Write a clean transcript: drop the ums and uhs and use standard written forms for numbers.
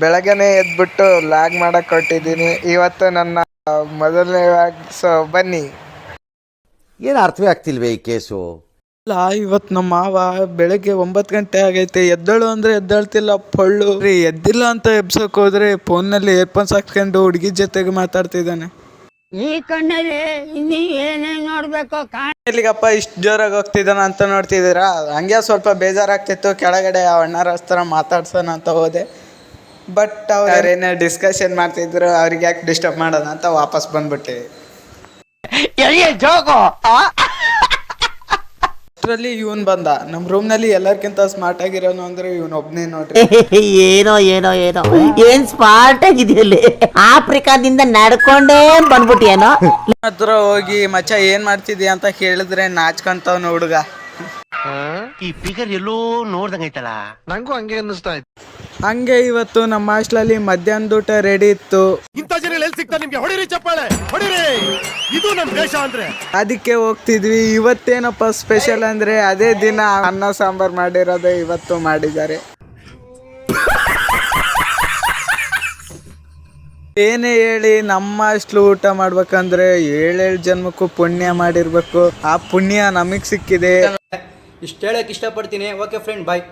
ಬೆಳಗ್ಗೆನೆ ಎದ್ಬಿಟ್ಟು ಲಾಗ್ ಮಾಡಕ್ ಕೊಟ್ಟಿದ್ದೀನಿ. ಇವತ್ತು ನನ್ನ ಮೊದಲನೇ ಲಾಗ್. ಸೊ ಬನ್ನಿ. ಏನು ಅರ್ಥವೇ ಆಗ್ತಿಲ್ವೇ ಈ ಕೇಸು? ಇಲ್ಲ, ಇವತ್ತು ನಮ್ಮ ಮಾವ ಬೆಳಗ್ಗೆ 9 ಗಂಟೆ ಆಗೈತೆ, ಎದ್ದಳು ಅಂದ್ರೆ ಎದ್ದೇಳ್ತಿಲ್ಲ, ಪೊಳ್ಳು ಎದ್ದಿಲ್ಲ ಅಂತ ಎಬ್ಸಕ್ ಹೋದ್ರೆ ಫೋನ್ನಲ್ಲಿ ಏರ್ಫೋನ್ಸ್ ಹಾಕ್ಕೊಂಡು ಹುಡುಗಿ ಜೊತೆಗೆ ಮಾತಾಡ್ತಿದ್ದಾನೆ. ಈ ಕಣ್ಣಲ್ಲಿ ಇನ್ನೀ ಏನೇನ್ ನೋಡ್ಬೇಕು ಇಲ್ಲಿಗಪ್ಪ ಇಷ್ಟು ಜೋರಾಗಿ ಹೋಗ್ತಿದ್ದಾನ ಅಂತ ನೋಡ್ತಿದ್ದೀರಾ. ಹಂಗೆ ಸ್ವಲ್ಪ ಬೇಜಾರಾಗ್ತಿತ್ತು, ಕೆಳಗಡೆ ಆ ಅಣ್ಣರ ಹತ್ರ ಮಾತಾಡ್ಸೋಣ ಅಂತ ಹೋದೆ. ಬಟ್ ಅವ್ರು ಏನೇ ಡಿಸ್ಕಷನ್ ಮಾಡ್ತಿದ್ರು, ಅವ್ರಿಗೆ ಯಾಕೆ ಡಿಸ್ಟರ್ಬ್ ಮಾಡೋಣ ಅಂತ ವಾಪಸ್ ಬಂದ್ಬಿಟ್ಟೆ. ಅಷ್ಟರಲ್ಲಿ ಇವನ್ ಬಂದ. ನಮ್ಮ ರೂಮ್ನಲ್ಲಿ ಎಲ್ಲರಿಗಿಂತ ಸ್ಮಾರ್ಟ್ ಆಗಿರೋನು ಅಂದ್ರೆ ಇವನ್ ಒಬ್ನೇ ನೋಡ್ರಿ. ಏನೋ ಏನೋ ಏನೋ ಏನ್ ಸ್ಮಾರ್ಟ್ ಆಗಿದೆಯಲ್ಲಿ, ಆಫ್ರಿಕಾದಿಂದ ನಡ್ಕೊಂಡೇ ಬಂದ್ಬಿಟ್ಟಿಯೇನೋ. ಹತ್ರ ಹೋಗಿ ಮಚ್ಚ ಏನ್ ಮಾಡ್ತಿದ್ಯಾ ಅಂತ ಕೇಳಿದ್ರೆ ನಾಚ್ಕೊಂತವ್ನು ಹುಡುಗ. ಈ ಫಿಗರ್ ಎಲ್ಲೋ ನೋಡ್ದಂಗೈತಲ್ಲ, ನಂಗೂ ಹಂಗೆ ಅನ್ನಿಸ್ತಾ ಇತ್ತು. ಹಂಗೆ ಇವತ್ತು ನಮ್ಮ ಹಾಸ್ಟೆಲಲ್ಲಿ ಮಧ್ಯಾಹ್ನದ ಊಟ ರೆಡಿ ಇತ್ತು. ಇಂಥ ಜನ ಎಲ್ಲಿ ಸಿಗ್ತಾ ನಿಮ್ಗೆ? ಹೊಡಿರಿ ಚಪ್ಪಾಳೆ, ಹೊಡಿರಿ, ಇದು ನಮ್ ದೇಶ ಅಂದ್ರೆ. ಅದಕ್ಕೆ ಹೋಗ್ತಿದ್ವಿ. ಇವತ್ತೇನಪ್ಪ ಸ್ಪೆಷಲ್ ಅಂದ್ರೆ ಅದೇ ದಿನ ಅನ್ನ ಸಾಂಬಾರ್ ಮಾಡಿರೋದೇ ಇವತ್ತು ಮಾಡಿದ್ದಾರೆ. ಏನೇ ಹೇಳಿ ನಮ್ಮ ಅಷ್ಟು ಊಟ ಮಾಡ್ಬೇಕಂದ್ರೆ 7 ಜನ್ಮಕ್ಕೂ ಪುಣ್ಯ ಮಾಡಿರ್ಬೇಕು. ಆ ಪುಣ್ಯ ನಮಗ್ ಸಿಕ್ಕಿದೆ. ಇಷ್ಟು ಹೇಳಕ್ ಇಷ್ಟಪಡ್ತೀನಿ. ಓಕೆ ಫ್ರೆಂಡ್, ಬಾಯ್.